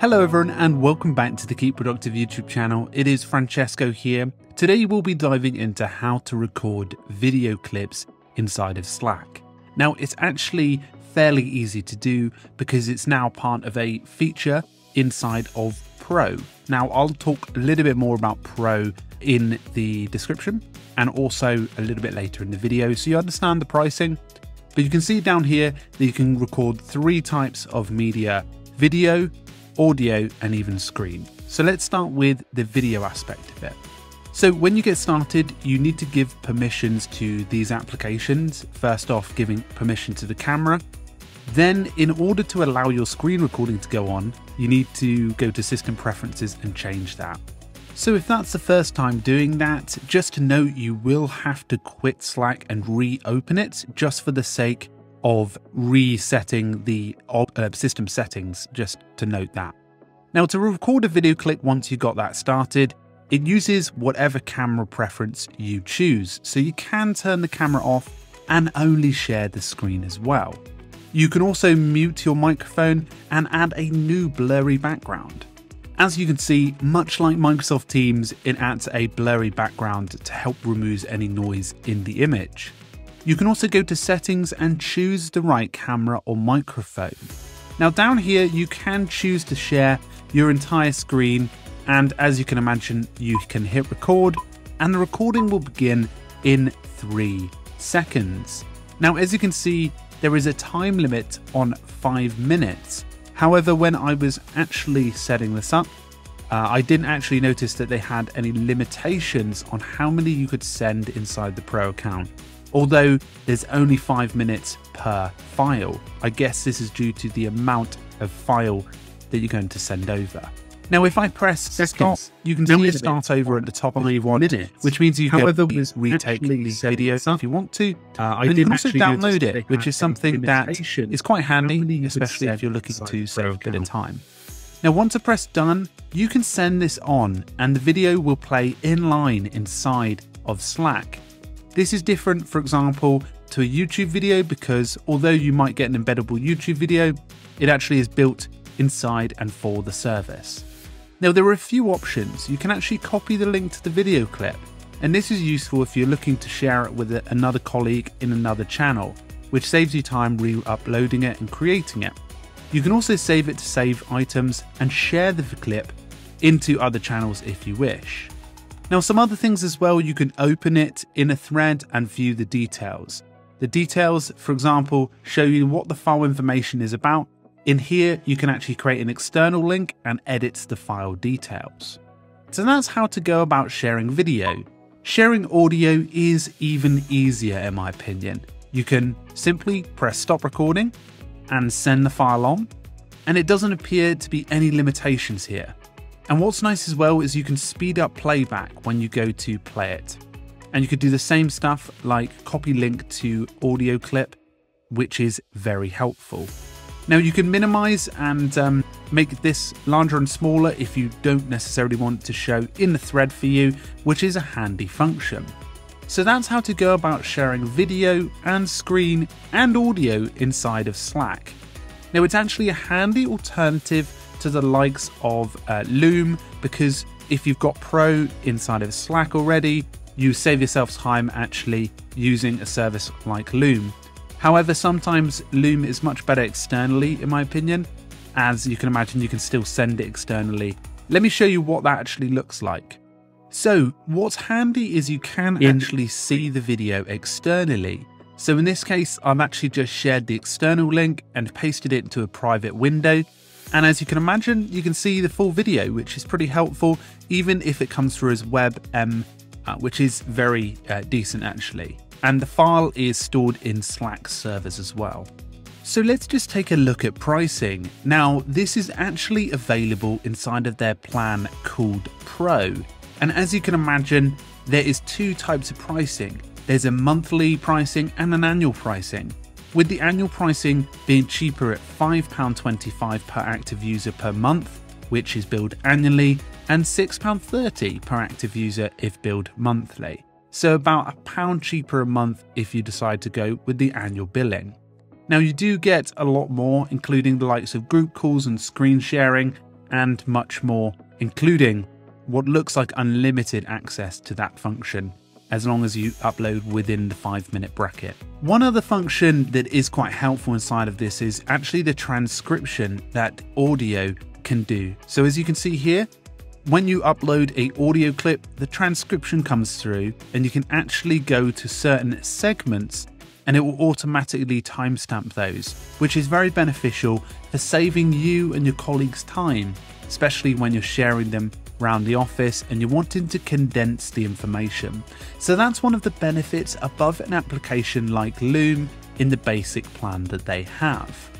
Hello everyone and welcome back to the Keep Productive YouTube channel. It is Francesco here. Today we'll be diving into how to record video clips inside of Slack. Now it's actually fairly easy to do because it's now part of a feature inside of Pro. Now I'll talk a little bit more about Pro in the description and also a little bit later in the video so you understand the pricing. But you can see down here that you can record 3 types of media: video, audio, and even screen. So let's start with the video aspect of it. So when you get started, you need to give permissions to these applications. First off, giving permission to the camera. Then in order to allow your screen recording to go on, you need to go to system preferences and change that. So if that's the first time doing that, just to note, you will have to quit Slack and reopen it just for the sake of resetting the system settings, just to note that. Now to record a video clip once you got that started, it uses whatever camera preference you choose. So you can turn the camera off and only share the screen as well. You can also mute your microphone and add a new blurry background. As you can see, much like Microsoft Teams, it adds a blurry background to help remove any noise in the image. You can also go to settings and choose the right camera or microphone. Now down here, you can choose to share your entire screen, and as you can imagine, you can hit record and the recording will begin in 3 seconds. Now, as you can see, there is a time limit on 5 minutes. However, when I was actually setting this up, I didn't actually notice that they had any limitations on how many you could send inside the Pro account. Although there's only 5 minutes per file. I guess this is due to the amount of file that you're going to send over. Now, if I press stop, you can see it start over at the top of the 1 minute, which means you can retake the video if you want to. And you can also download it, which is something that is quite handy, especially if you're looking to save a bit of time. Now, once I press done, you can send this on and the video will play in line inside of Slack. This is different, for example, to a YouTube video because although you might get an embeddable YouTube video, it actually is built inside and for the service. Now there are a few options. You can actually copy the link to the video clip, and this is useful if you're looking to share it with another colleague in another channel, which saves you time re-uploading it and creating it. You can also save it to save items and share the clip into other channels if you wish. Now some other things as well, you can open it in a thread and view the details. The details, for example, show you what the file information is about. In here, you can actually create an external link and edit the file details. So that's how to go about sharing video. Sharing audio is even easier in my opinion. You can simply press stop recording and send the file on, and it doesn't appear to be any limitations here. And what's nice as well is you can speed up playback when you go to play it. And you could do the same stuff like copy link to audio clip, which is very helpful. Now you can minimize and make this larger and smaller if you don't necessarily want to show in the thread for you, which is a handy function. So that's how to go about sharing video and screen and audio inside of Slack. Now it's actually a handy alternative to the likes of Loom, because if you've got Pro inside of Slack already, you save yourself time actually using a service like Loom. However, sometimes Loom is much better externally in my opinion. As you can imagine, you can still send it externally. Let me show you what that actually looks like. So what's handy is you can actually see the video externally. So in this case, I've actually just shared the external link and pasted it into a private window. And as you can imagine, you can see the full video, which is pretty helpful, even if it comes through as WebM, which is very decent actually. And the file is stored in Slack servers as well. So let's just take a look at pricing. Now, this is actually available inside of their plan called Pro. And as you can imagine, there is 2 types of pricing. There's a monthly pricing and an annual pricing, with the annual pricing being cheaper at £5.25 per active user per month, which is billed annually, and £6.30 per active user if billed monthly. So about £1 cheaper a month if you decide to go with the annual billing. Now you do get a lot more, including the likes of group calls and screen sharing, and much more, including what looks like unlimited access to that function, as long as you upload within the 5-minute bracket. One other function that is quite helpful inside of this is actually the transcription that audio can do. So as you can see here, when you upload an audio clip, the transcription comes through and you can actually go to certain segments and it will automatically timestamp those, which is very beneficial for saving you and your colleagues time, especially when you're sharing them around the office and you're wanting to condense the information. So that's one of the benefits above an application like Loom in the basic plan that they have.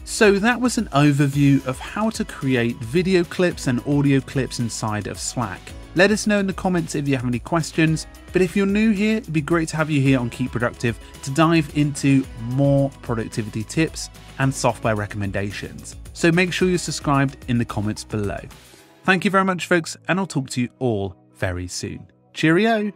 So that was an overview of how to create video clips and audio clips inside of Slack. Let us know in the comments if you have any questions, but if you're new here, it'd be great to have you here on Keep Productive to dive into more productivity tips and software recommendations. So make sure you're subscribed in the comments below. Thank you very much, folks, and I'll talk to you all very soon. Cheerio!